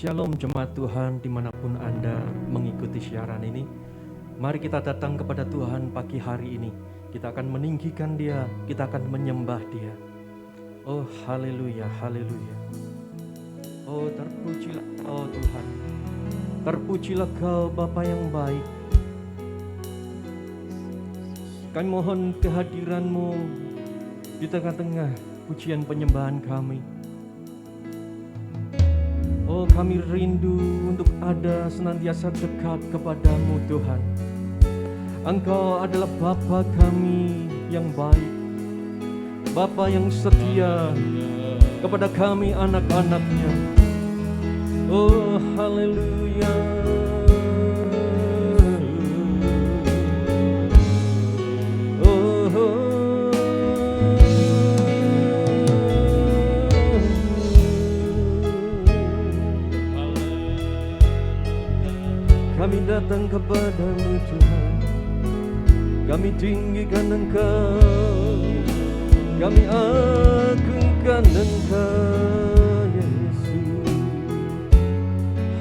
Shalom jemaat Tuhan dimanapun Anda mengikuti siaran ini. Mari kita datang kepada Tuhan pagi hari ini. Kita akan meninggikan Dia, kita akan menyembah Dia. Oh haleluya, haleluya. Oh terpujilah, oh Tuhan. Terpujilah Kau Bapa yang baik. Kami mohon kehadiran-Mu di tengah-tengah pujian penyembahan kami. Oh kami rindu untuk ada senantiasa dekat kepadamu Tuhan. Engkau adalah Bapa kami yang baik, Bapa yang setia kepada kami anak-anaknya. Oh haleluya. Kami datang kepadamu Tuhan, kami tinggikan Engkau, kami agungkan Engkau Yesus.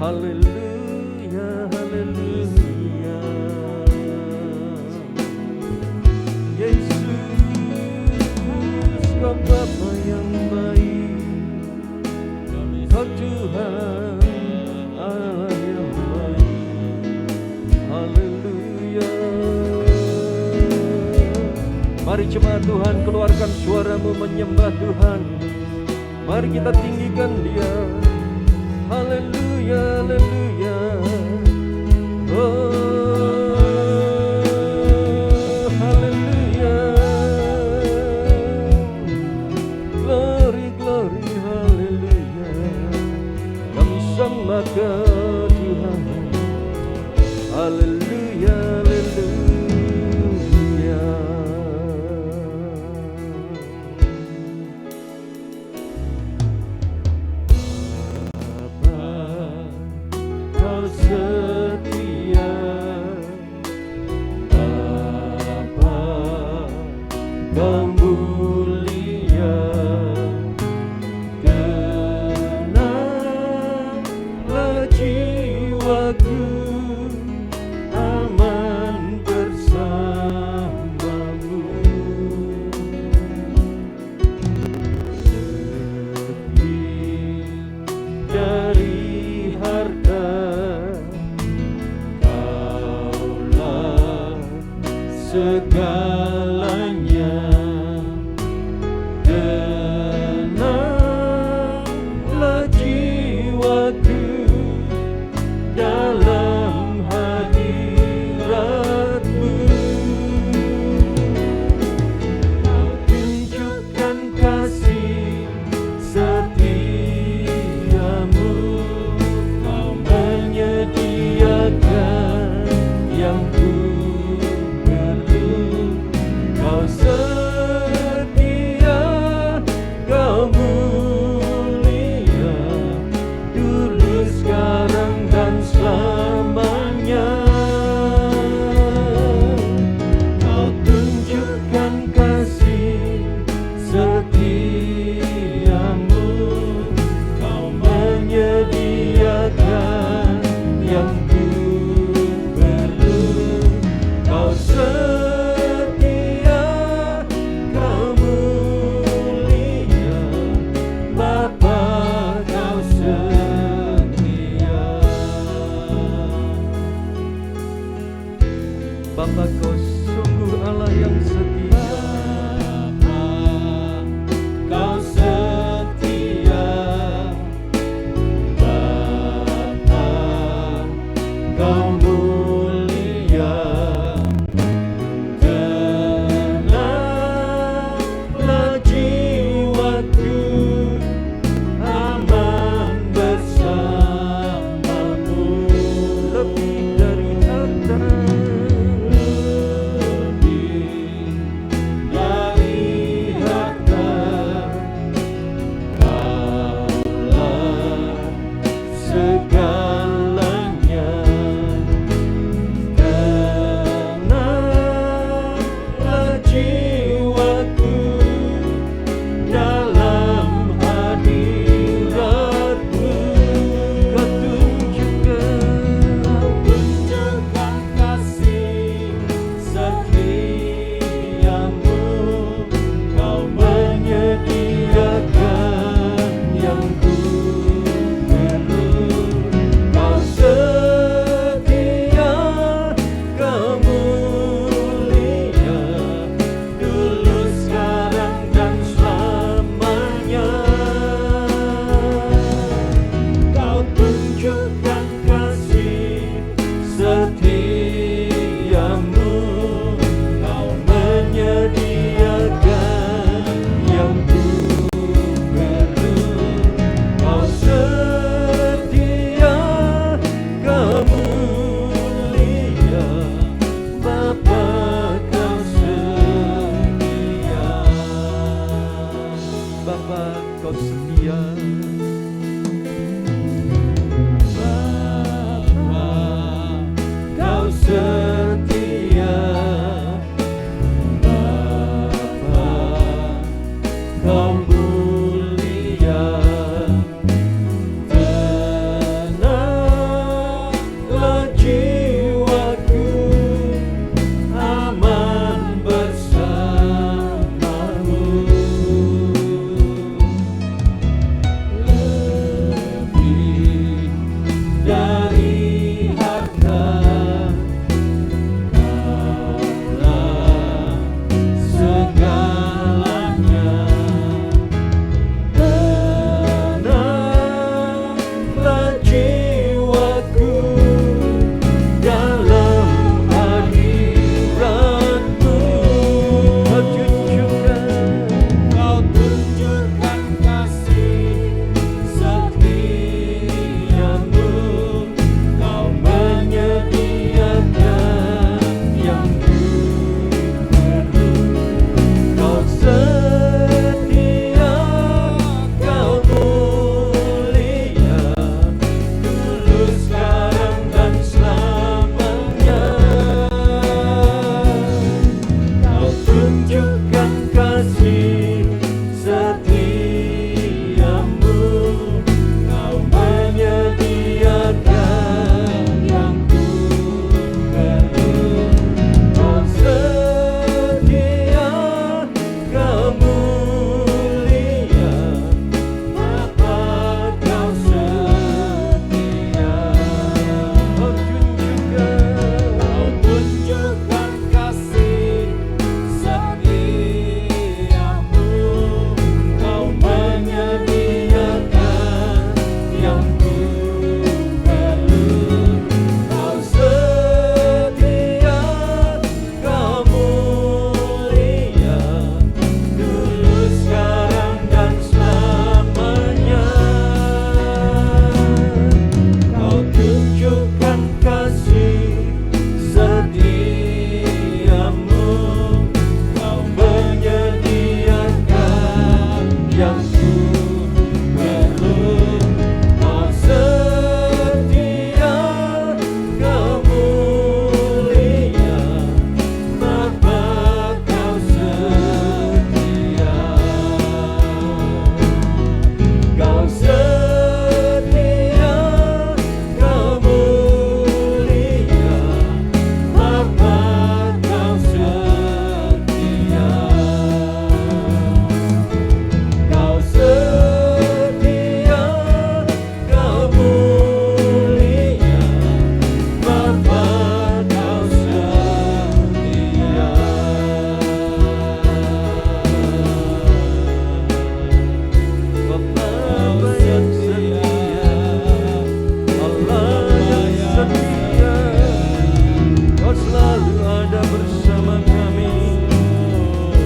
Haleluya, haleluya. Yesus, Kau Bapa yang baik, Kau Tuhan Allah yang baik. Haleluya. Mari jemaat Tuhan keluarkan suaramu menyembah Tuhan. Mari kita tinggikan Dia. Haleluya, haleluya. Oh haleluya. Glory, glory, haleluya. Kami sembah Kau Tuhan. Haleluya, haleluya. Bapa, Kau setia. Bapa, Kau mulia. Tenanglah jiwaku, aman bersamamu. Lebih dari harta, Kaulah segalanya.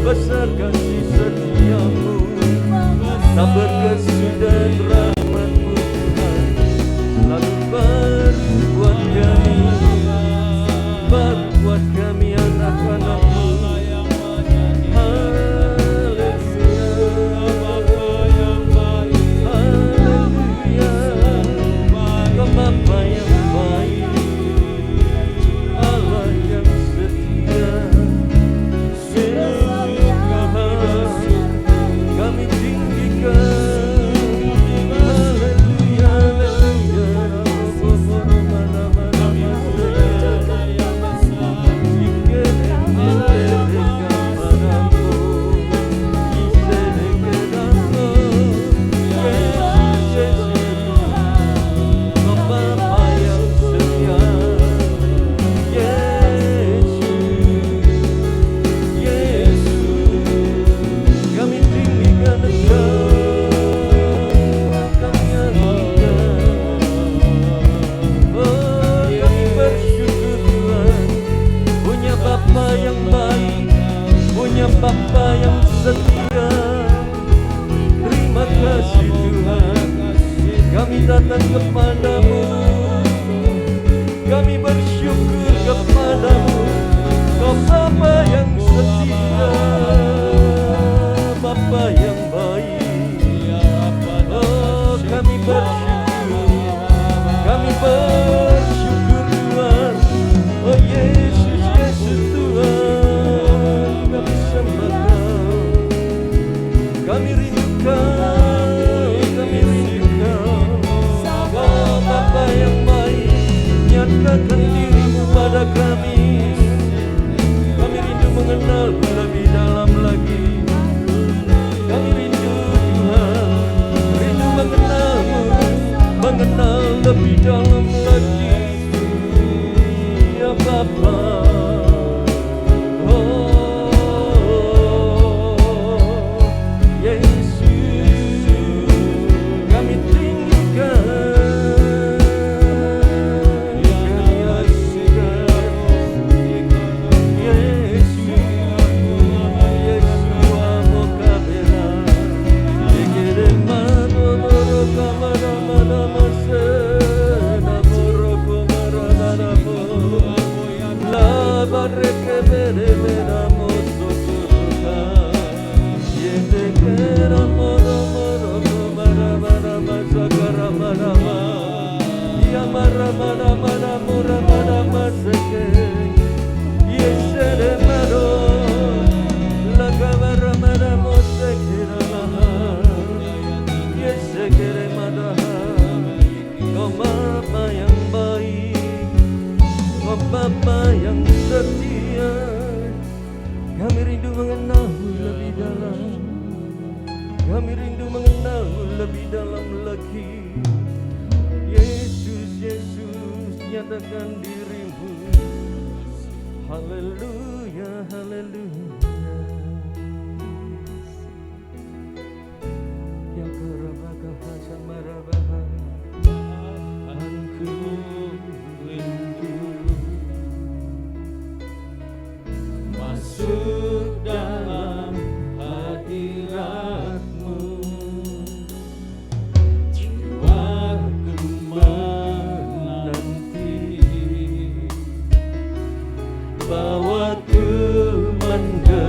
besar kasih setiamu, tak berkesudahan dan rahmat-Mu Tuhan, lalu berbuat kami anak-anak-Mu. Bapa yang baik, Allah yang setia, kami tinggikan. Haleluya, Bapa yang setia, terima kasih Tuhan. Kami datang kepadamu, kami bersyukur kepadamu. Kau Bapa yang setia, Bapa yang baik. Oh, kami bersyukur, kami bersyukur Tuhan. Oh Yesus, Yesus Tuhan, kami sembah Kau, kami rindukan, kami rindukan. Oh Bapa yang baik, nyatakan diri-Mu pada kami. Kami rindu mengenal-Mu lebih dalam lagi. Kami rindu Tuhan, rindu mengenal-Mu, mengenal lebih dalam lagi. Ya Bapa, Bapa yang setia, kami rindu mengenal-Mu lebih dalam. Kami rindu mengenal-Mu lebih dalam lagi. Yesus, Yesus, nyatakan diri-Mu. Haleluya, haleluya. Ya karabaga samarabaha, anku rindu masuk dalam hadirat-Mu. Jiwaku menanti bahwa ku mendengar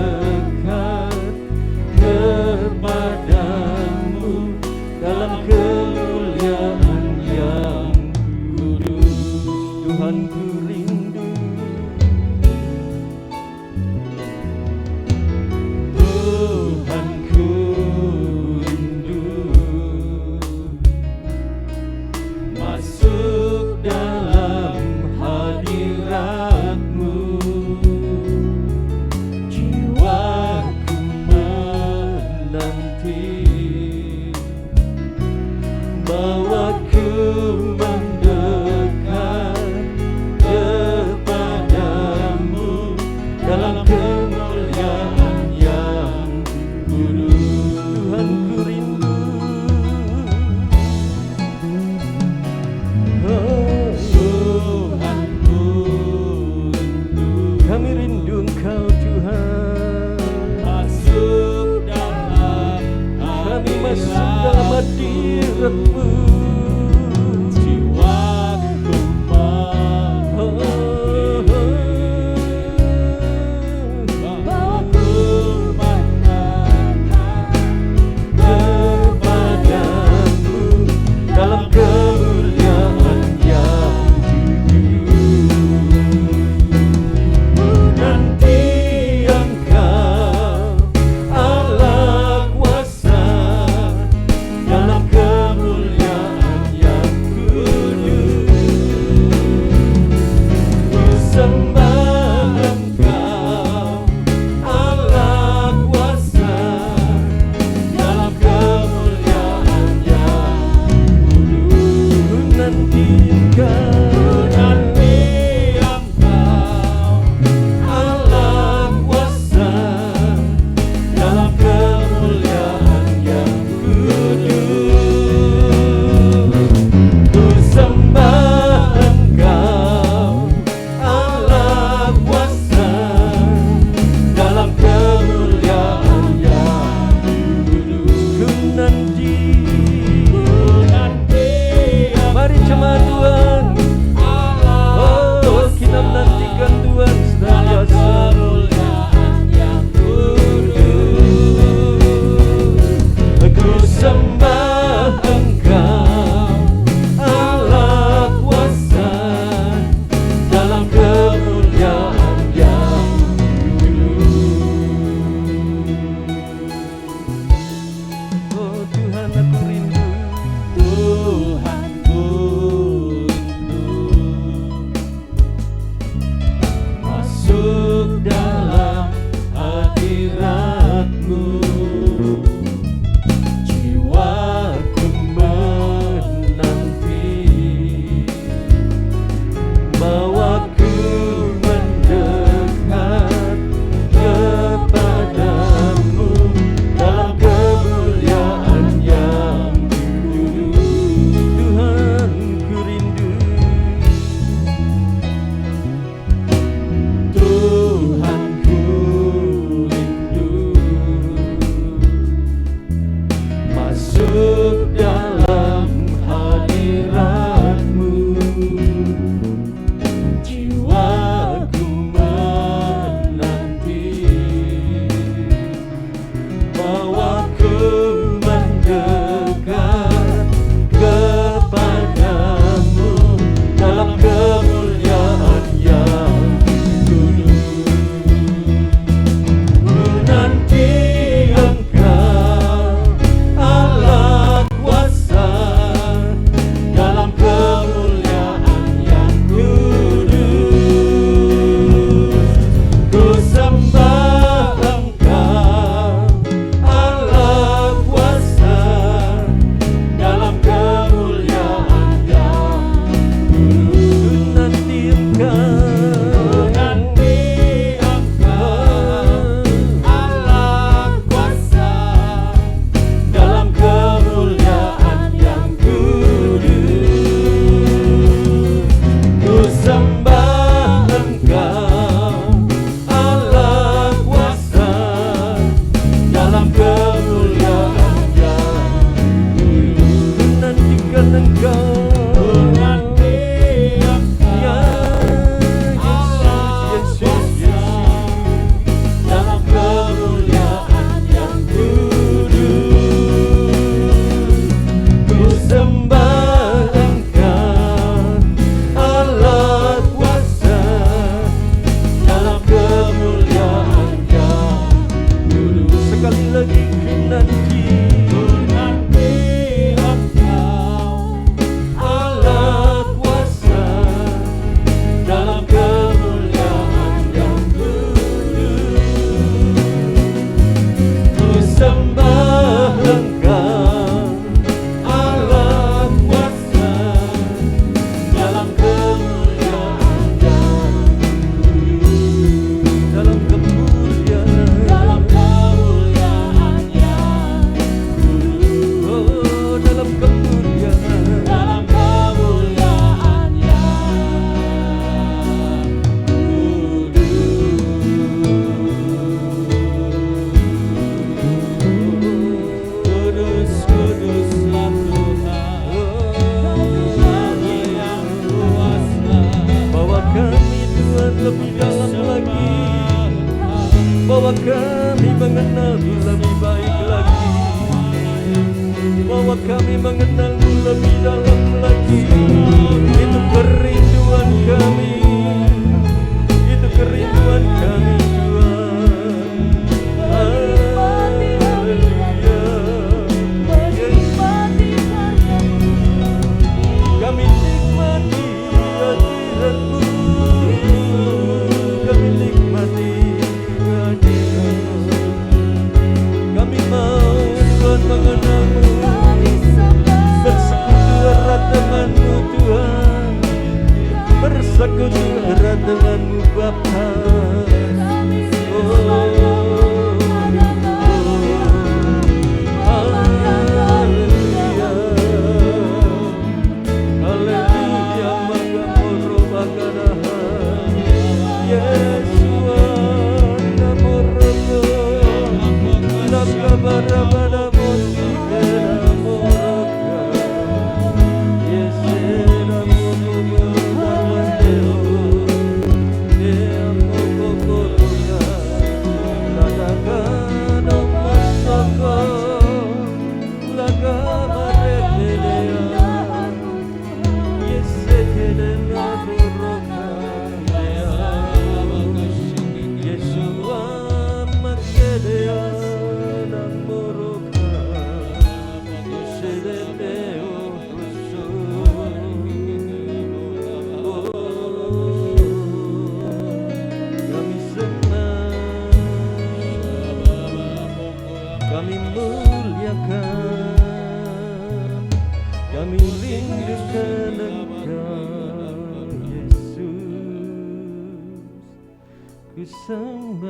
masuk dalam hadirat-Mu. Jiwaku bawaku kepadamu dalam kemuliaan yang nanti Engkau Allah kuasa dalam kemuliaan mengenal-Mu lebih baik lagi, bahwa kami mengenal-Mu lebih dalam lagi. Itu kerinduan kami, itu kerinduan kami Tuhan. Haleluya, kami nikmati hadirat-Mu, kami nikmati kehadiran-Mu. Kami mau Tuhan mengenal-Mu, bersekutu erat dengan-Mu Tuhan, bersekutu erat dengan-Mu Bapa. Kami muliakan, kami rindukan Engkau Yesus. Ku sembah,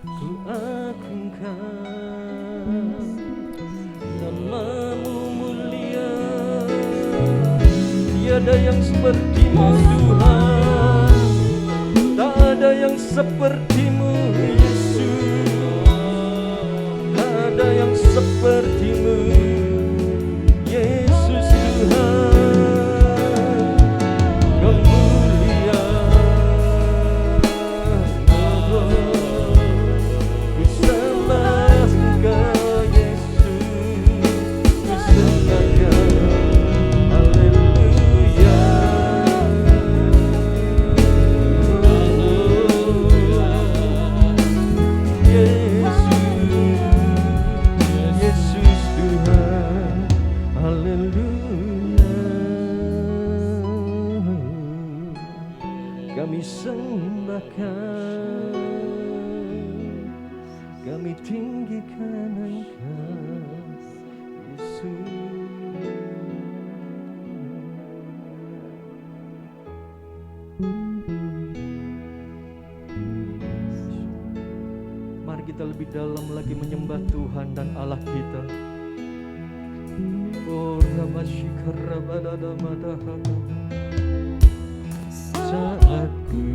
ku agungkan nama-Mu mulia. Tiada yang seperti-Mu Tuhan, tak ada yang seperti-Mu ada yang seperti-Mu Yesus Tuhan. Kau mulia, ku sembah Engkau Yesus, ku sembah Kau. Haleluya. Kami sembahkan, kami tinggikan Engkau Yesus. Mari kita lebih dalam lagi menyembah Tuhan dan Allah kita. Oh Ramashikaramadadamadahaka. Saat ku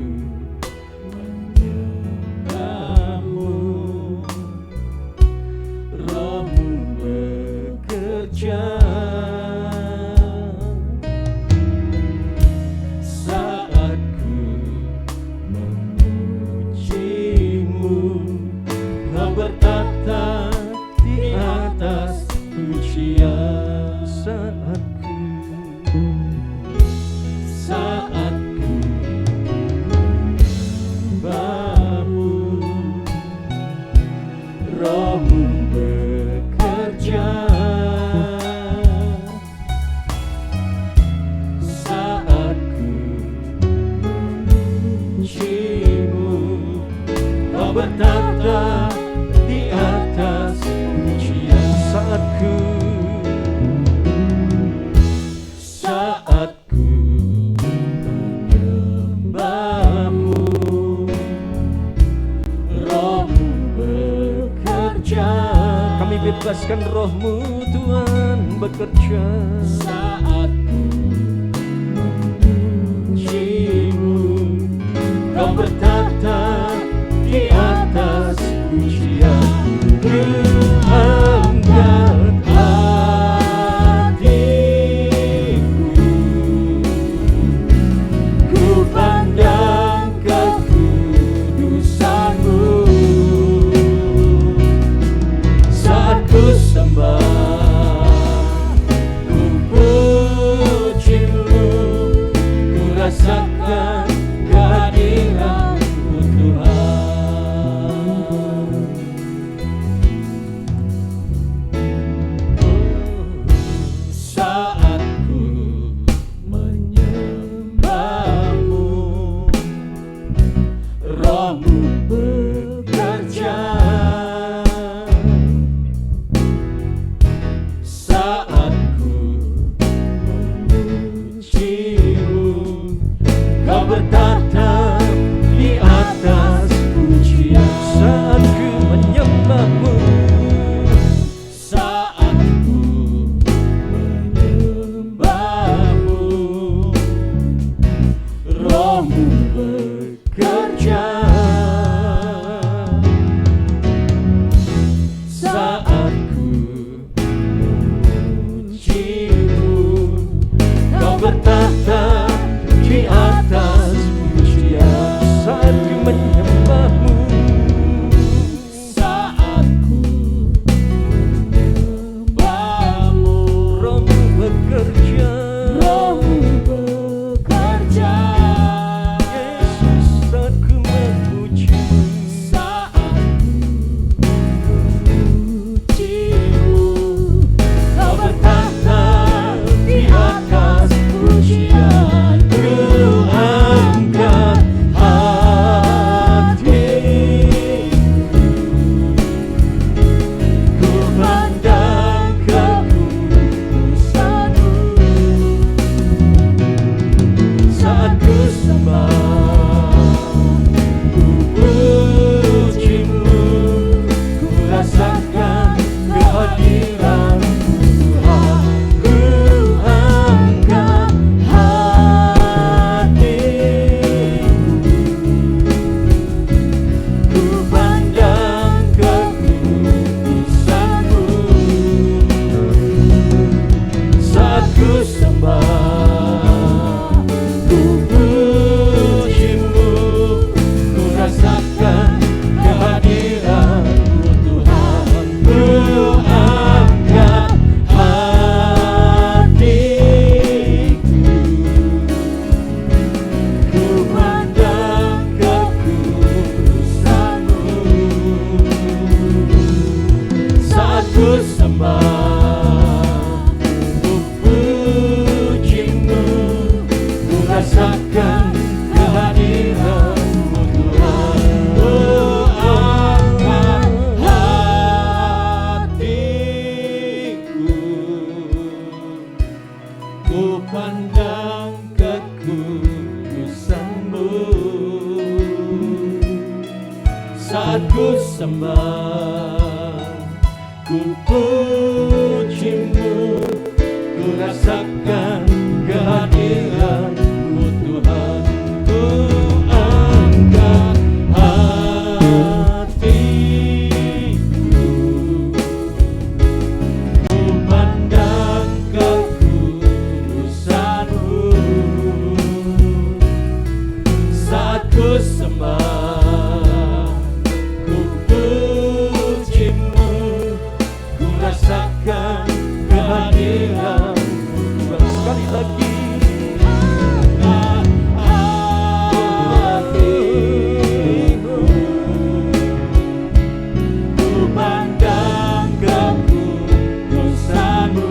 menyembah-Mu, Roh-Mu bekerja. Saat ku memuji-Mu, Kau bertata di atas pujian. Saat Roh-Mu bekerja. Saat ku memuji-Mu, Kau bertata di atas pujian. Saat ku menyembah-Mu, Roh-Mu bekerja. Kami bebaskan Roh-Mu Tuhan bekerja. Saat ku memuji-Mu, Kau bertata di atas pujian. Ku angkat hatiku, ku pandang kekudusan saat ku sembah, ku pujimu, ku rasakan kehadiran-Mu Tuhan. Ku angkat hatiku, ku pandang kekudusan-Mu saat ku sembah, ku pujimu, ku rasakan kehadiran-Mu. Sekali lagi hatiku, ku pandang kekudusan-Mu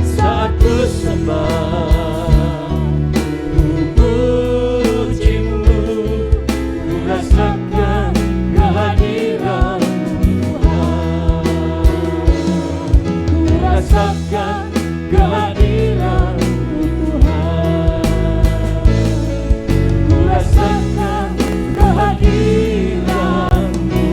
saat ku sembah, ku pujimu, ku rasakan kehadiran-Mu Tuhan. Ku rasakan kehadiran-Mu Tuhan. Ku rasakan kehadiran-Mu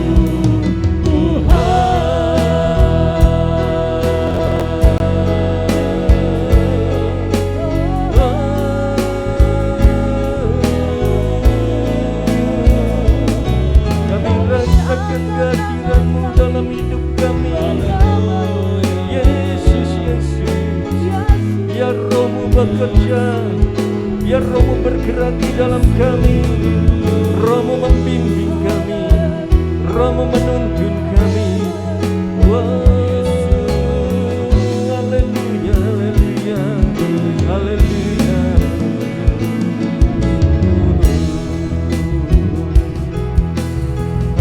Kami rasakan kehadiran-Mu dalam hidup kami. Yesus, Yesus. Biar Roh-Mu bekerja, biar Roh-Mu bergerak di dalam kami. Roh-Mu membimbing kami, Roh-Mu menuntun kami. Haleluya, haleluya, haleluya.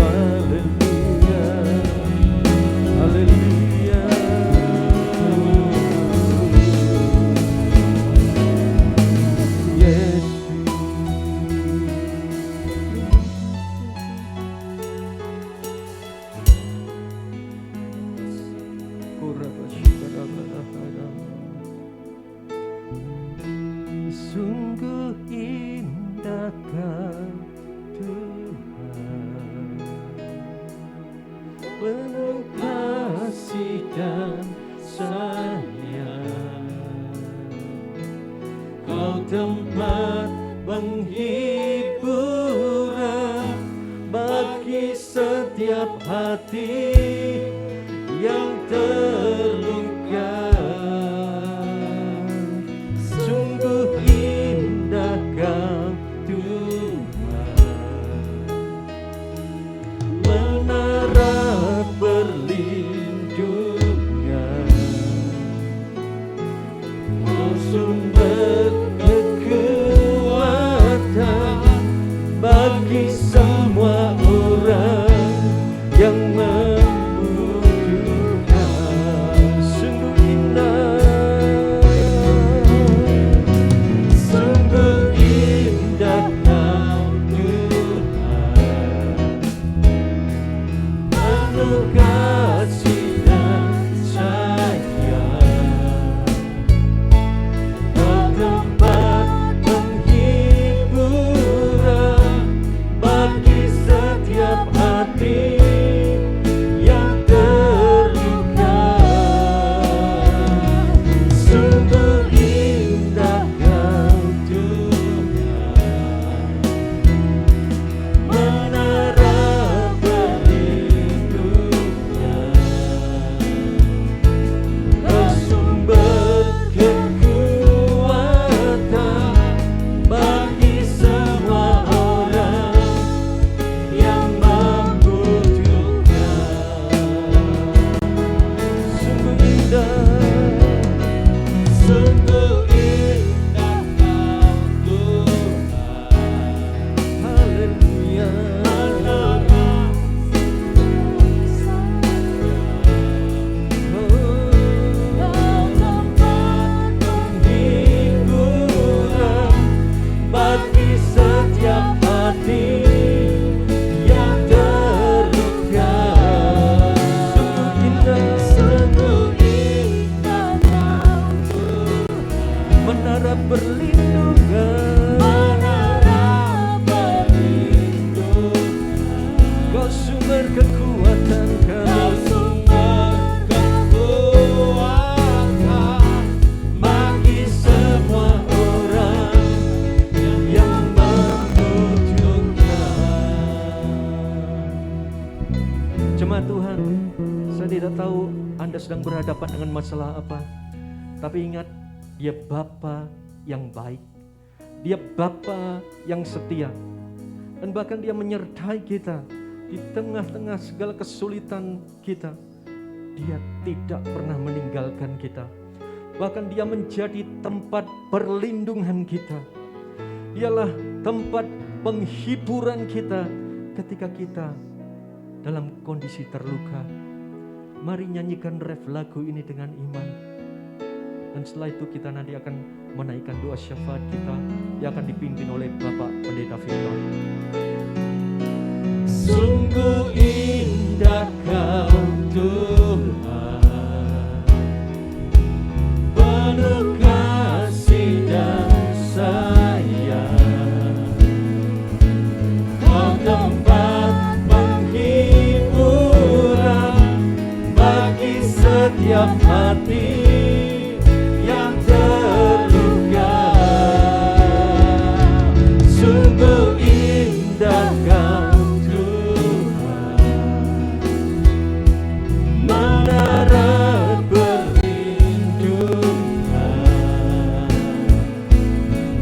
Haleluya, haleluya. Sungguh indahkah Tuhan, penuh kasih dan sayang. Kau tempat penghiburan bagi setiap hati yang terluka. Sungguh indah Kau Tuhan, menara perlindungan, Kau sumber kekuatan bagi semua orang yang membutuhkan. Sungguh indah, sungguh indah Kau Tuhan, penuh kasih dan sayang. Kau tempat penghiburan bagi setiap hati Tuhan. Saya tidak tahu Anda sedang berhadapan dengan masalah apa, tapi ingat, Dia Bapa yang baik, Dia Bapa yang setia, dan bahkan Dia menyertai kita di tengah-tengah segala kesulitan kita. Dia tidak pernah meninggalkan kita, bahkan Dia menjadi tempat perlindungan kita. Dialah tempat penghiburan kita ketika kita dalam kondisi terluka. Mari nyanyikan ref lagu ini dengan iman. Dan setelah itu kita nanti akan menaikkan doa syafaat kita yang akan dipimpin oleh Bapak Pendeta Victor. Sungguh indah Kau Tuhan, penuh kasih dan sayang. Kau tempat penghiburan bagi setiap hati yang terluka. Sungguh indah Kau menara perlindungan.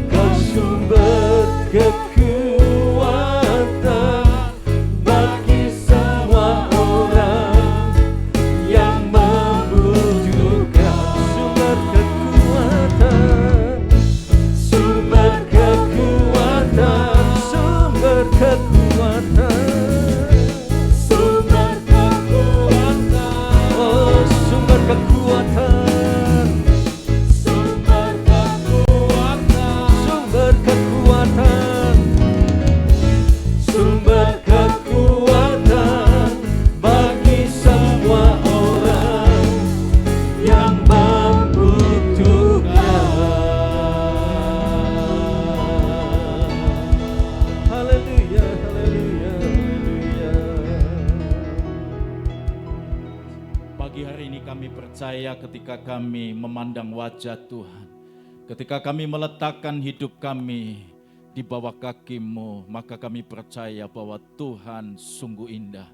Kau sumber kekuatan bagi semua orang yang membutuhkan. Sumber kekuatan, Sumber kekuatan, sumber kekuatan, sumber kekuatan, oh sumber kekuatan, sumber kekuatan, sumber kekuatan, sumber kekuatan bagi semua orang yang membutuhkan. haleluya, haleluya, haleluya. Pagi hari ini kami percaya ketika kami memandang wajah Tuhan, ketika kami meletakkan hidup kami di bawah kaki-Mu, maka kami percaya bahwa Tuhan sungguh indah.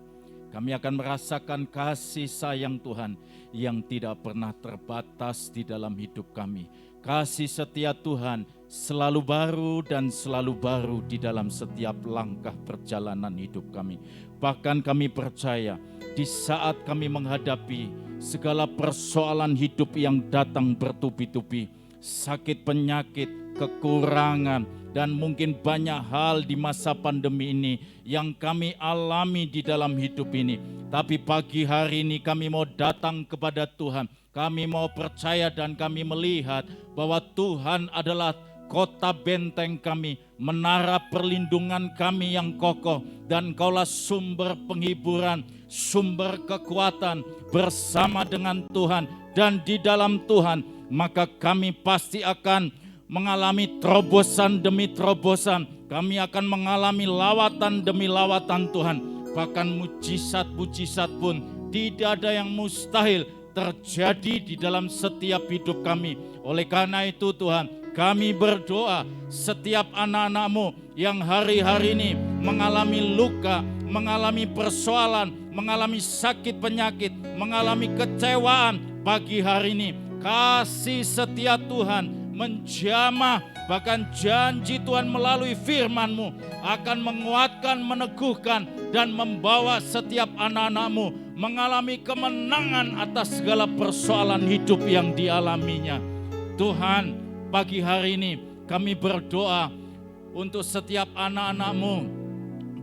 Kami akan merasakan kasih sayang Tuhan yang tidak pernah terbatas di dalam hidup kami. Kasih setia Tuhan selalu baru dan selalu baru di dalam setiap langkah perjalanan hidup kami. Bahkan kami percaya di saat kami menghadapi segala persoalan hidup yang datang bertubi-tubi, sakit penyakit, kekurangan, dan mungkin banyak hal di masa pandemi ini yang kami alami di dalam hidup ini. Tapi pagi hari ini kami mau datang kepada Tuhan. Kami mau percaya dan kami melihat bahwa Tuhan adalah kota benteng kami, menara perlindungan kami yang kokoh, dan Kaulah sumber penghiburan, sumber kekuatan. Bersama dengan Tuhan dan di dalam Tuhan, maka kami pasti akan mengalami terobosan demi terobosan. Kami akan mengalami lawatan demi lawatan Tuhan. Bahkan mujizat-mujizat pun tidak ada yang mustahil terjadi di dalam setiap hidup kami. Oleh karena itu Tuhan, kami berdoa setiap anak-anak-Mu yang hari-hari ini mengalami luka, mengalami persoalan, mengalami sakit penyakit, mengalami kecewaan, pagi hari ini kasih setia Tuhan menjamah, bahkan janji Tuhan melalui firman-Mu akan menguatkan, meneguhkan, dan membawa setiap anak-anak-Mu mengalami kemenangan atas segala persoalan hidup yang dialaminya. Tuhan, pagi hari ini kami berdoa untuk setiap anak-anak-Mu,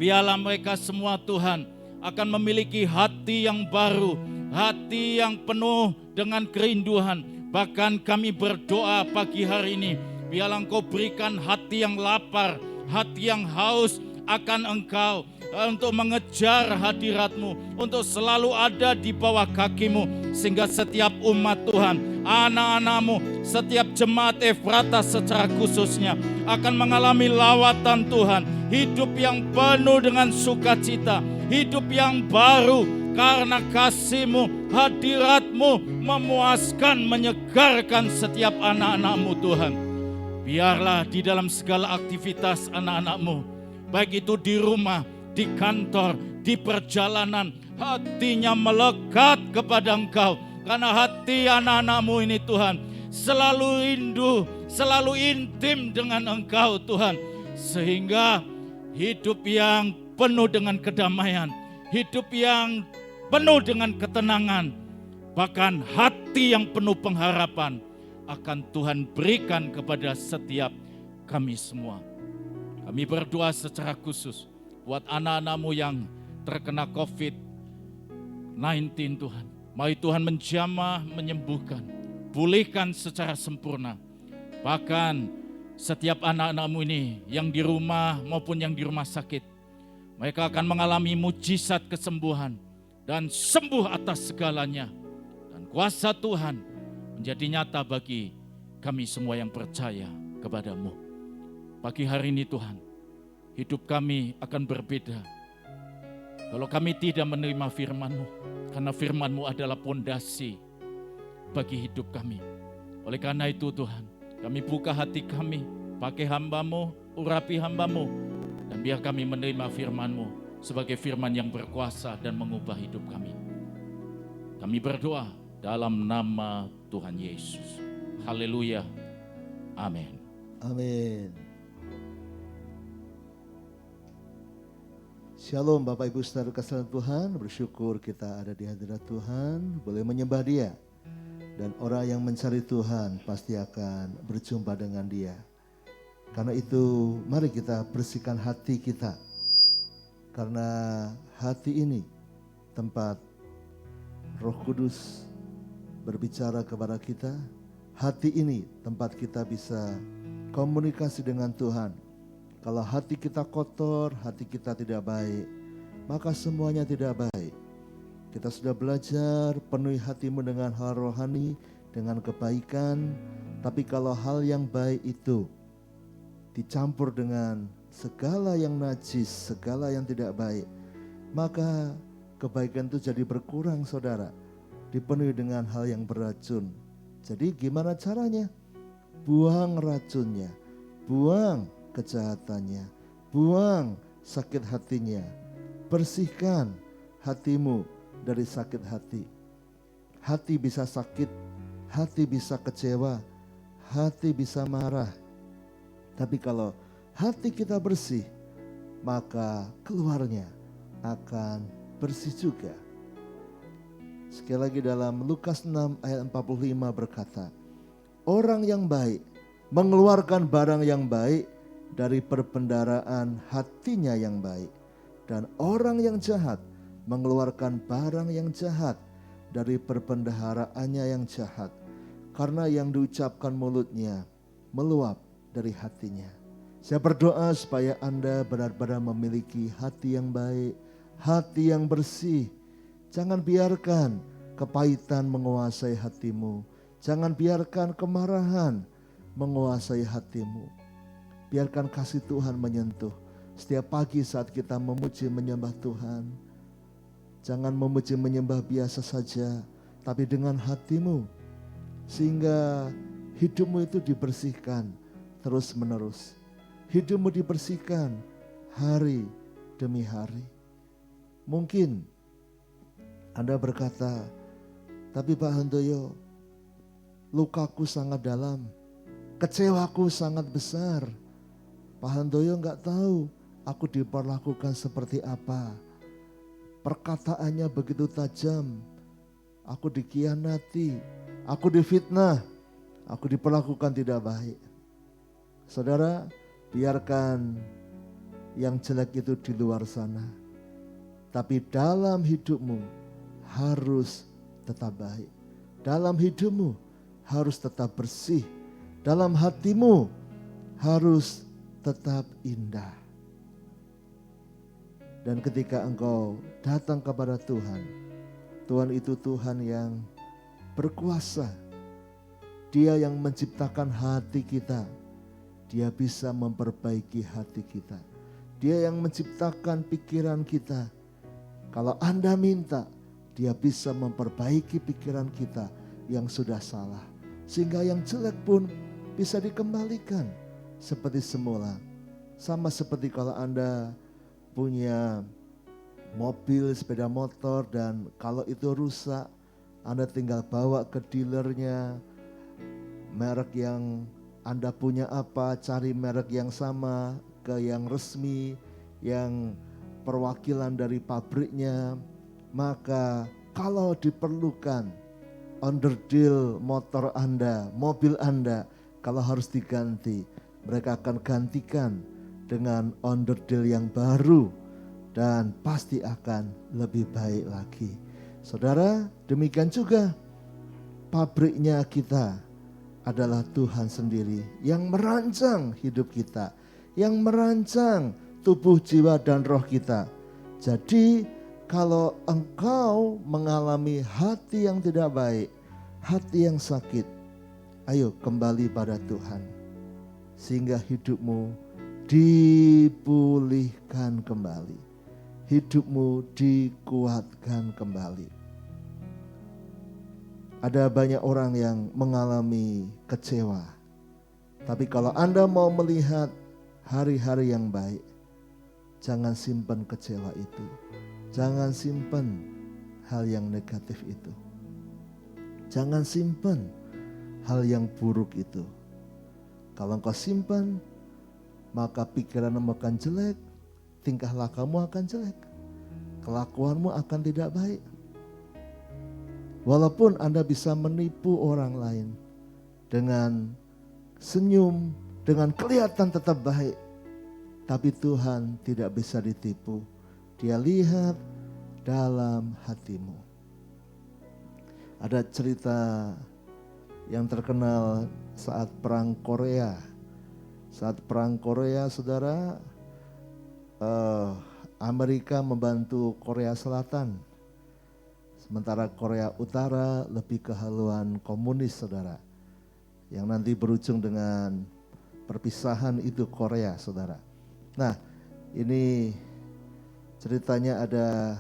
biarlah mereka semua Tuhan akan memiliki hati yang baru, hati yang penuh dengan kerinduan. Bahkan kami berdoa pagi hari ini, biarlah Engkau berikan hati yang lapar, hati yang haus akan Engkau, untuk mengejar hadirat-Mu, untuk selalu ada di bawah kaki-Mu, sehingga setiap umat Tuhan, anak-anak-Mu, setiap jemaat Efrata secara khususnya akan mengalami lawatan Tuhan, hidup yang penuh dengan sukacita, hidup yang baru, karena kasih-Mu, hadirat-Mu memuaskan, menyegarkan setiap anak-anak-Mu Tuhan. Biarlah di dalam segala aktivitas anak-anak-Mu, baik itu di rumah, di kantor, di perjalanan, hatinya melekat kepada Engkau. Karena hati anak-anak-Mu ini Tuhan selalu rindu, selalu intim dengan Engkau Tuhan. Sehingga hidup yang penuh dengan kedamaian, hidup yang penuh dengan ketenangan, bahkan hati yang penuh pengharapan akan Tuhan berikan kepada setiap kami semua. Kami berdoa secara khusus buat anak-anak-Mu yang terkena COVID-19 Tuhan. Mari Tuhan menjamah, menyembuhkan, pulihkan secara sempurna. Bahkan setiap anak-anak-Mu ini yang di rumah maupun yang di rumah sakit, mereka akan mengalami mujizat kesembuhan dan sembuh atas segalanya. Dan kuasa Tuhan menjadi nyata bagi kami semua yang percaya kepada-Mu. Pagi hari ini Tuhan, hidup kami akan berbeda kalau kami tidak menerima firman-Mu. Karena firman-Mu adalah pondasi bagi hidup kami. Oleh karena itu Tuhan, kami buka hati kami, pakai hamba-Mu, urapi hamba-Mu, dan biar kami menerima firman-Mu sebagai firman yang berkuasa dan mengubah hidup kami. Kami berdoa dalam nama Tuhan Yesus. Haleluya. Amin. Amin. Shalom Bapak Ibu Saudara kasih Tuhan, bersyukur kita ada di hadirat Tuhan, boleh menyembah Dia. Dan orang yang mencari Tuhan pasti akan berjumpa dengan Dia. Karena itu mari kita bersihkan hati kita. Karena hati ini tempat Roh Kudus berbicara kepada kita. Hati ini tempat kita bisa komunikasi dengan Tuhan. Kalau hati kita kotor, hati kita tidak baik, maka semuanya tidak baik. Kita sudah belajar penuhi hatimu dengan hal rohani, dengan kebaikan. Tapi kalau hal yang baik itu dicampur dengan segala yang najis, segala yang tidak baik, maka kebaikan itu jadi berkurang saudara. Dipenuhi dengan hal yang beracun. Jadi gimana caranya? Buang racunnya, buang kejahatannya, buang sakit hatinya, bersihkan hatimu dari sakit hati. Hati bisa sakit, hati bisa kecewa, hati bisa marah. Tapi kalau hati kita bersih, maka keluarnya akan bersih juga. Sekali lagi dalam Lukas 6 ayat 45 berkata, orang yang baik mengeluarkan barang yang baik dari perbendaharaan hatinya yang baik. Dan orang yang jahat mengeluarkan barang yang jahat dari perbendaharaannya yang jahat. Karena yang diucapkan mulutnya meluap dari hatinya. Saya berdoa supaya Anda benar-benar memiliki hati yang baik, hati yang bersih. Jangan biarkan kepahitan menguasai hatimu. Jangan biarkan kemarahan menguasai hatimu. Biarkan kasih Tuhan menyentuh. Setiap pagi saat kita memuji menyembah Tuhan, jangan memuji menyembah biasa saja, tapi dengan hatimu. Sehingga hidupmu itu dibersihkan terus menerus. Hidupmu dibersihkan hari demi hari. Mungkin Anda berkata, tapi Pak Handoyo, lukaku sangat dalam, kecewaku sangat besar. Pak Handoyo enggak tahu aku diperlakukan seperti apa. Perkataannya begitu tajam. Aku dikhianati, aku difitnah, aku diperlakukan tidak baik. Saudara, biarkan yang jelek itu di luar sana. Tapi dalam hidupmu harus tetap baik. Dalam hidupmu harus tetap bersih. Dalam hatimu harus tetap indah. Dan ketika engkau datang kepada Tuhan, Tuhan itu Tuhan yang berkuasa. Dia yang menciptakan hati kita. Dia bisa memperbaiki hati kita. Dia yang menciptakan pikiran kita. Kalau Anda minta, Dia bisa memperbaiki pikiran kita yang sudah salah. Sehingga yang jelek pun bisa dikembalikan seperti semula. Sama seperti kalau Anda punya mobil, sepeda motor, dan kalau itu rusak, Anda tinggal bawa ke dealernya. Merek yang Anda punya apa, cari merek yang sama, ke yang resmi, yang perwakilan dari pabriknya. Maka kalau diperlukan onderdil motor Anda, mobil Anda, kalau harus diganti, mereka akan gantikan dengan onderdil yang baru dan pasti akan lebih baik lagi. Saudara, demikian juga pabriknya kita adalah Tuhan sendiri yang merancang hidup kita, yang merancang tubuh, jiwa, dan roh kita. Jadi kalau engkau mengalami hati yang tidak baik, hati yang sakit, ayo kembali pada Tuhan, sehingga hidupmu dipulihkan kembali, hidupmu dikuatkan kembali. Ada banyak orang yang mengalami kecewa, tapi kalau Anda mau melihat hari-hari yang baik, jangan simpan kecewa itu, jangan simpan hal yang negatif itu, jangan simpan hal yang buruk itu. Kalau engkau simpan, maka pikiranmu akan jelek, tingkah lakumu akan jelek, kelakuanmu akan tidak baik. Walaupun Anda bisa menipu orang lain dengan senyum, dengan kelihatan tetap baik, tapi Tuhan tidak bisa ditipu. Dia lihat dalam hatimu. Ada cerita yang terkenal saat perang Korea. Saat perang Korea, saudara, Amerika membantu Korea Selatan. Sementara Korea Utara lebih ke haluan komunis, saudara. Yang nanti berujung dengan perpisahan itu Korea, saudara. Nah, ini ceritanya ada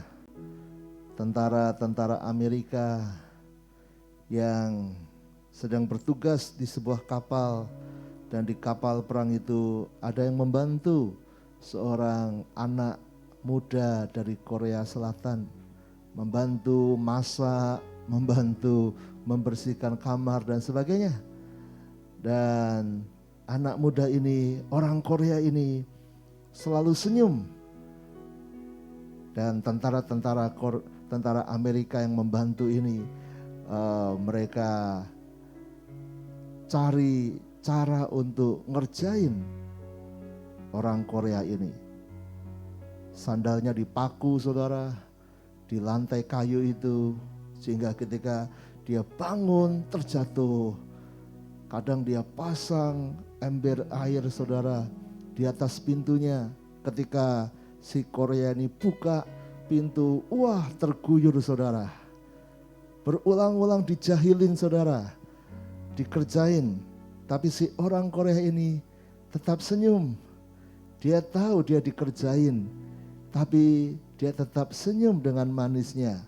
tentara-tentara Amerika yang sedang bertugas di sebuah kapal. Dan di kapal perang itu ada yang membantu seorang anak muda dari Korea Selatan, membantu masak, membantu membersihkan kamar dan sebagainya. Dan anak muda ini, orang Korea ini selalu senyum. Dan tentara Amerika yang membantu ini, mereka cari cara untuk ngerjain orang Korea ini. Sandalnya dipaku, saudara, di lantai kayu itu, sehingga ketika dia bangun terjatuh. Kadang dia pasang ember air, saudara, di atas pintunya. Ketika si Korea ini buka pintu, wah, terguyur, saudara. Berulang-ulang dijahilin, saudara, dikerjain. Tapi si orang Korea ini tetap senyum. Dia tahu dia dikerjain, tapi dia tetap senyum dengan manisnya.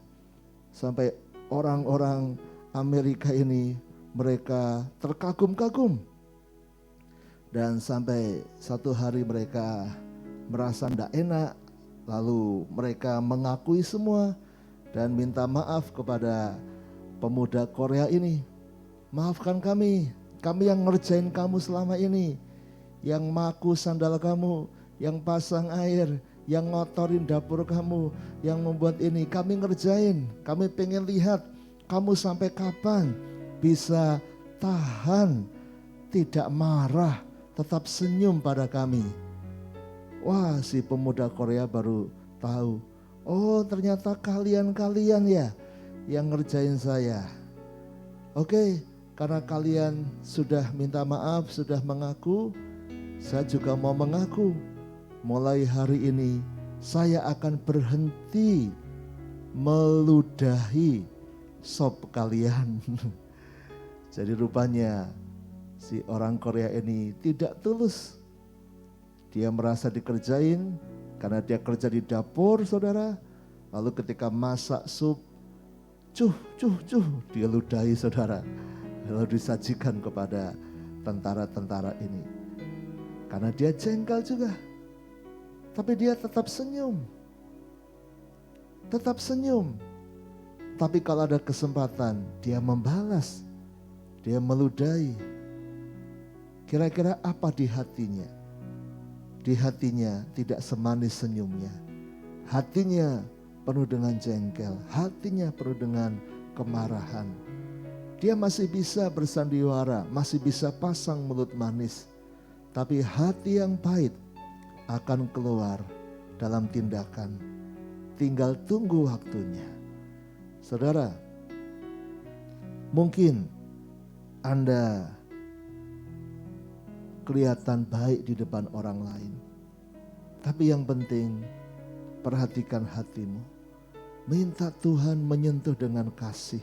Sampai orang-orang Amerika ini mereka terkagum-kagum. Dan sampai satu hari mereka merasa tidak enak. Lalu mereka mengakui semua dan minta maaf kepada pemuda Korea ini. Maafkan kami yang ngerjain kamu selama ini, yang maku sandal kamu, yang pasang air, yang ngotorin dapur kamu, yang membuat ini, kami ngerjain. Kami pengen lihat kamu sampai kapan bisa tahan, tidak marah, tetap senyum pada kami. Wah, si pemuda Korea baru tahu, oh ternyata kalian ya yang ngerjain saya. Oke, karena kalian sudah minta maaf, sudah mengaku, saya juga mau mengaku. Mulai hari ini saya akan berhenti meludahi sop kalian. Jadi rupanya si orang Korea ini tidak tulus. Dia merasa dikerjain karena dia kerja di dapur, saudara. Lalu ketika masak sup, cuh, dia ludahi, saudara. Lalu disajikan kepada tentara-tentara ini. Karena dia jengkel juga. Tapi dia tetap senyum. Tetap senyum. Tapi kalau ada kesempatan, dia membalas. Dia meludahi. Kira-kira apa di hatinya? Di hatinya tidak semanis senyumnya. Hatinya penuh dengan jengkel. Hatinya penuh dengan kemarahan. Dia masih bisa bersandiwara, masih bisa pasang mulut manis. Tapi hati yang pahit akan keluar dalam tindakan. Tinggal tunggu waktunya. Saudara, mungkin Anda kelihatan baik di depan orang lain. Tapi yang penting, perhatikan hatimu. Minta Tuhan menyentuh dengan kasih.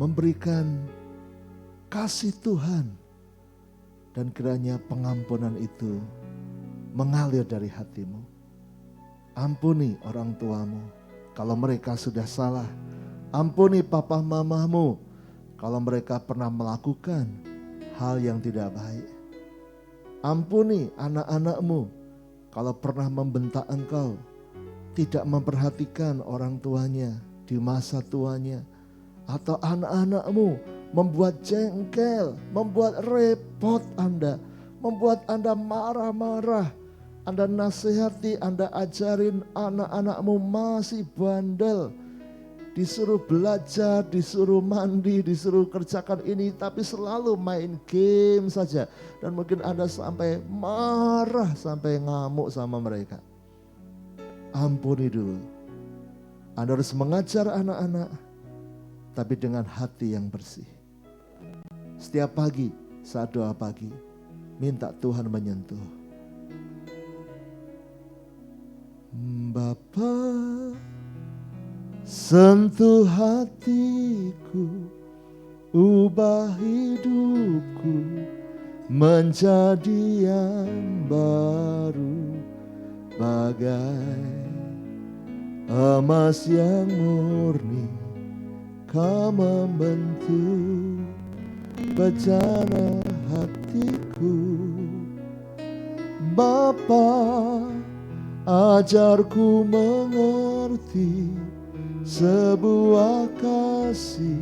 Memberikan kasih Tuhan. Dan kiranya pengampunan itu mengalir dari hatimu. Ampuni orang tuamu kalau mereka sudah salah. Ampuni papa mamamu kalau mereka pernah melakukan hal yang tidak baik. Ampuni anak-anakmu kalau pernah membentak engkau, tidak memperhatikan orang tuanya di masa tuanya. Atau anak-anakmu membuat jengkel, membuat repot Anda, membuat Anda marah-marah. Anda nasihati, Anda ajarin anak-anakmu masih bandel. Disuruh belajar, disuruh mandi, disuruh kerjakan ini, tapi selalu main game saja. Dan mungkin Anda sampai marah, sampai ngamuk sama mereka. Ampuni dulu. Anda harus mengajar anak-anak, tapi dengan hati yang bersih. Setiap pagi, saat doa pagi, minta Tuhan menyentuh. Bapa, sentuh hatiku, ubah hidupku menjadi yang baru, bagai emas yang murni. Kau membentuk bejana hatiku. Bapa, ajarku mengerti sebuah kasih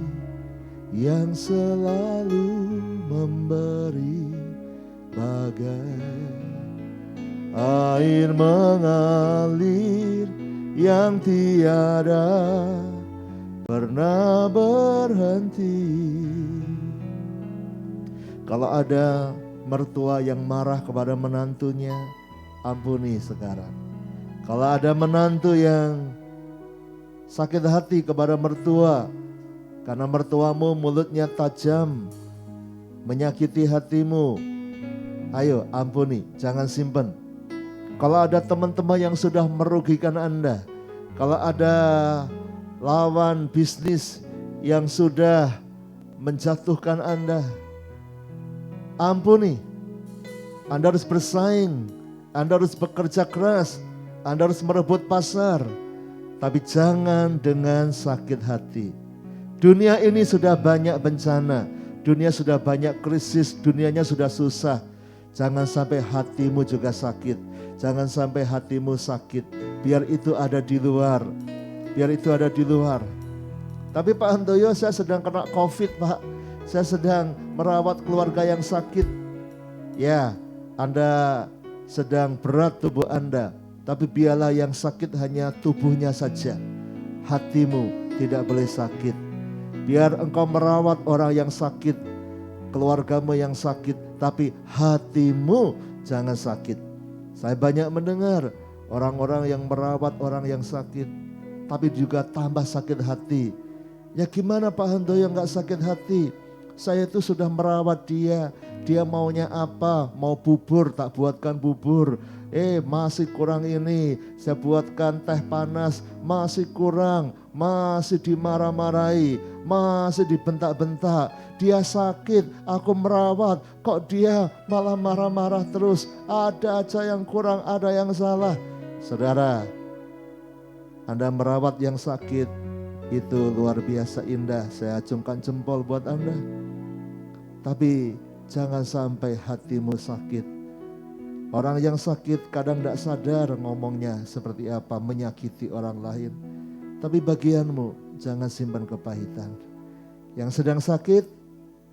yang selalu memberi, bagai air mengalir yang tiada pernah berhenti. Kalau ada mertua yang marah kepada menantunya, ampuni sekarang. Kalau ada menantu yang sakit hati kepada mertua, karena mertuamu mulutnya tajam, menyakiti hatimu, ayo ampuni, jangan simpan. Kalau ada teman-teman yang sudah merugikan Anda, kalau ada lawan bisnis yang sudah menjatuhkan Anda, ampuni. Anda harus bersaing, Anda harus bekerja keras, Anda harus merebut pasar, tapi jangan dengan sakit hati. Dunia ini sudah banyak bencana, dunia sudah banyak krisis, dunianya sudah susah. Jangan sampai hatimu juga sakit, jangan sampai hatimu sakit. Biar itu ada di luar, biar itu ada di luar. Tapi Pak Handoyo, saya sedang kena COVID Pak, saya sedang merawat keluarga yang sakit. Ya, Anda sedang berat tubuh Anda, tapi biarlah yang sakit hanya tubuhnya saja. Hatimu tidak boleh sakit. Biar engkau merawat orang yang sakit, keluargamu yang sakit, tapi hatimu jangan sakit. Saya banyak mendengar orang-orang yang merawat orang yang sakit, tapi juga tambah sakit hati. Ya gimana Pak Handoyo gak sakit hati? Saya itu sudah merawat dia, dia maunya apa? Mau bubur, tak buatkan bubur. Masih kurang ini, saya buatkan teh panas, masih kurang, masih dimarah-marahi, masih dibentak-bentak. Dia sakit, aku merawat, kok dia malah marah-marah terus. Ada aja yang kurang, ada yang salah. Saudara, Anda merawat yang sakit, itu luar biasa indah. Saya acungkan jempol buat Anda. Tapi jangan sampai hatimu sakit. Orang yang sakit kadang tidak sadar ngomongnya seperti apa, menyakiti orang lain. Tapi bagianmu, jangan simpan kepahitan. Yang sedang sakit,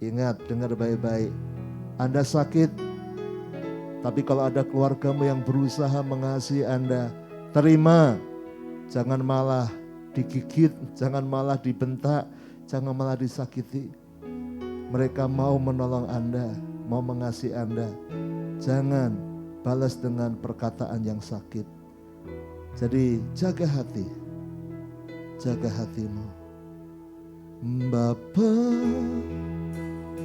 ingat, dengar baik-baik. Anda sakit, tapi kalau ada keluargamu yang berusaha mengasihi Anda, terima. Jangan malah digigit, jangan malah dibentak, jangan malah disakiti. Mereka mau menolong Anda, mau mengasihi Anda. Jangan balas dengan perkataan yang sakit. Jadi jaga hati, jaga hatimu. Bapa,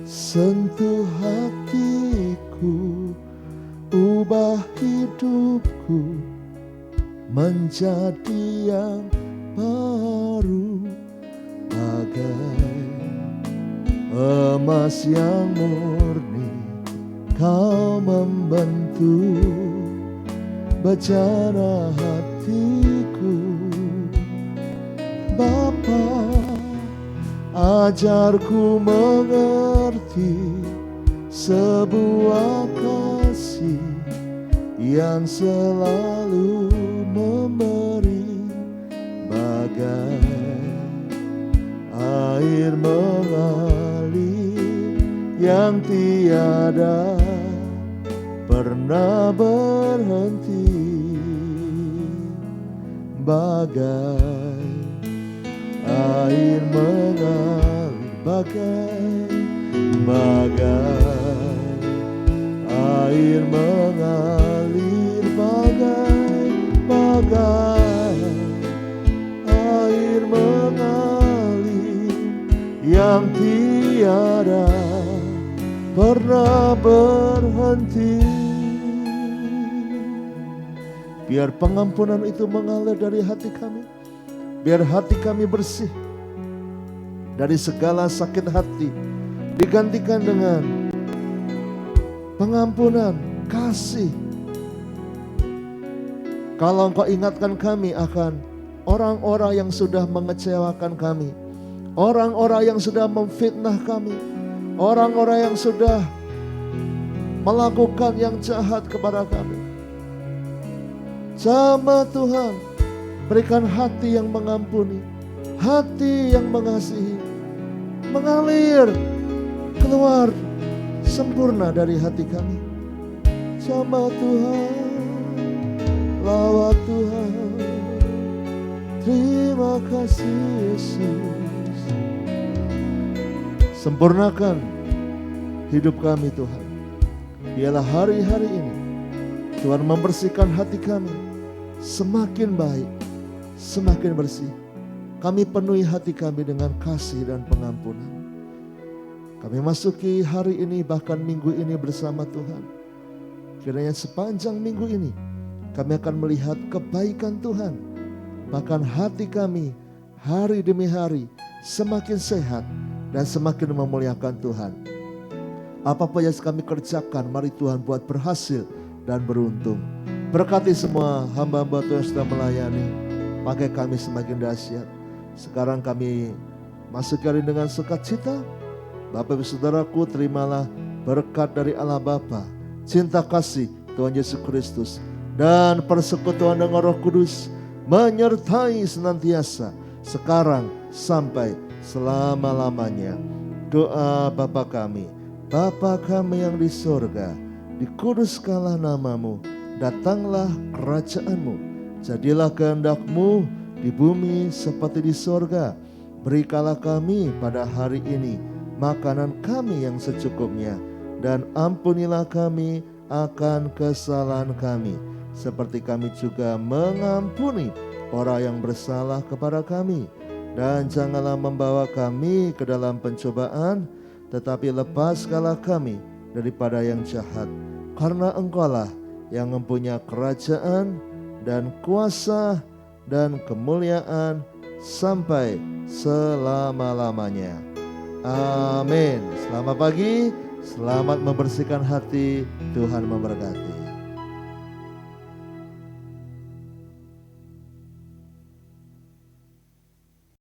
sentuh hatiku, ubah hidupku menjadi yang baru, bagai emas yang murni. Kau membentuk bejana hatiku. Bapa, ajarku mengerti sebuah kasih yang selalu memberi, bagai air mengalir yang tiada pernah berhenti, bagai air mengalir, bagai air mengalir, bagai air mengalir yang tiada pernah berhenti. Biar pengampunan itu mengalir dari hati kami. Biar hati kami bersih dari segala sakit hati, digantikan dengan pengampunan, kasih. Kalau Engkau ingatkan kami akan orang-orang yang sudah mengecewakan kami, orang-orang yang sudah memfitnah kami, orang-orang yang sudah melakukan yang jahat kepada kami, sama Tuhan, berikan hati yang mengampuni, hati yang mengasihi, mengalir keluar sempurna dari hati kami. Sama Tuhan, lawat Tuhan, terima kasih Yesus. Sempurnakan hidup kami Tuhan. Biarlah hari-hari ini Tuhan membersihkan hati kami semakin baik, semakin bersih. Kami penuhi hati kami dengan kasih dan pengampunan. Kami masuki hari ini, bahkan minggu ini bersama Tuhan. Kiranya sepanjang minggu ini kami akan melihat kebaikan Tuhan. Bahkan hati kami hari demi hari semakin sehat dan semakin memuliakan Tuhan. Apa-apa yang kami kerjakan, mari Tuhan buat berhasil dan beruntung. Berkati semua hamba-hamba Tuhan yang sudah melayani. Pakai kami semakin dahsyat. Sekarang kami masuk hari dengan sukacita. Bapak Ibu Saudaraku, terimalah berkat dari Allah Bapa, cinta kasih Tuhan Yesus Kristus, dan persekutuan dengan Roh Kudus menyertai senantiasa sekarang sampai selama-lamanya. Doa Bapa kami, Bapa kami yang di sorga, dikuduskanlah namamu, datanglah kerajaanmu, jadilah kehendak-Mu di bumi seperti di sorga. Berikanlah kami pada hari ini makanan kami yang secukupnya, dan ampunilah kami akan kesalahan kami, seperti kami juga mengampuni orang yang bersalah kepada kami. Dan janganlah membawa kami ke dalam pencobaan, tetapi lepaskanlah kami daripada yang jahat. Karena Engkaulah yang mempunyai kerajaan dan kuasa dan kemuliaan sampai selama-lamanya. Amin. Selamat pagi, selamat membersihkan hati, Tuhan memberkati.